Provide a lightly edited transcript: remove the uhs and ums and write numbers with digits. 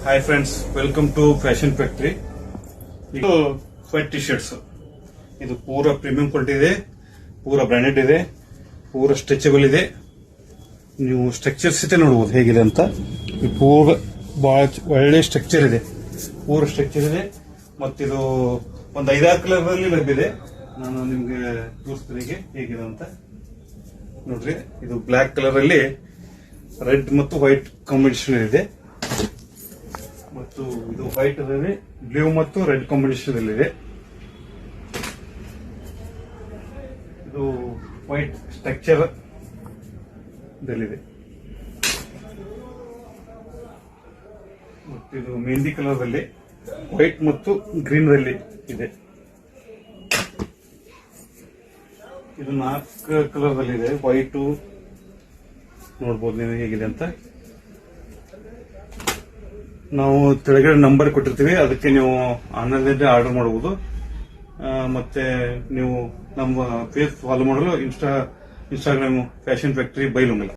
Hi friends, welcome to fashion factory. ಇದು sweat T shirts. ಇದು ಪೂರಾ ಪ್ರೀಮಿಯಂ ಕ್ವಾಲಿಟಿ ಇದೆ, ಪೂರಾ ಬ್ರಾಂಡೆಡ್ ಇದೆ, ಪೂರಾ ಸ್ಟ್ರೆಚಬಲ್ ಇದೆ. ನೀವು ಸ್ಟ್ರಕ್ಚರ್ಸ್ ಇದೆ ನೋಡಬಹುದು ಹೇಗಿದೆ ಅಂತ. ಇದು ಪೂರ ಬಹಳ ಒಳ್ಳೆ ಸ್ಟ್ರಕ್ಚರ್ ಇದೆ, ಪೂರ ಸ್ಟ್ರಕ್ಚರ್ ಇದೆ. ಮತ್ತಿದು ಒಂದು 5-6 ಕಲರ್ ಅಲ್ಲಿ ಲಭ್ಯವಿದೆ. ನಾನು ನಿಮ್ಗೆ ತೋರಿಸ್ತೀನಿ ಹೇಗಿದೆ ಅಂತ. ನೋಡ್ರಿ, ಇದು ಬ್ಲಾಕ್ ಕಲರ್ ಅಲ್ಲಿ ರೆಡ್ ಮತ್ತು ವೈಟ್ ಕಾಂಬಿನೇಷನ್ ಇದೆ. ಮತ್ತು ಇದು ವೈಟ್ ಅಲ್ಲಿ ಬ್ಲೂ ಮತ್ತು ರೆಡ್ ಕಾಂಬಿನೇಷನ್ ಇದೆ. ಇದು ವೈಟ್ ಸ್ಟ್ರಕ್ಚರ್ ದಲ್ಲಿದೆ. ಮತ್ತು ಇದು ಮೆಹಂದಿ ಕಲರ್ ಅಲ್ಲಿ ವೈಟ್ ಮತ್ತು ಗ್ರೀನ್ ಅಲ್ಲಿ ಇದೆ. ಇದು 4 ಕಲರ್ ಅಲ್ಲಿ ಇದೆ. ವೈಟು ನೋಡ್ಬೋದು ನೀವು ಹೇಗಿದೆ ಅಂತ. ನಾವು ಕೆಳಗಡೆ ನಂಬರ್ ಕೊಟ್ಟಿರ್ತೀವಿ, ಅದಕ್ಕೆ ನೀವು ಆನ್ಲೈನ್ ಆರ್ಡರ್ ಮಾಡಬಹುದು. ಮತ್ತೆ ನೀವು ನಮ್ಮ ಫೇಸ್ ಫಾಲೋ ಮಾಡಲು ಇನ್ಸ್ಟಾಗ್ರಾಮ್ ಫ್ಯಾಷನ್ ಫ್ಯಾಕ್ಟರಿ ಬೈಲುಂಗಲ.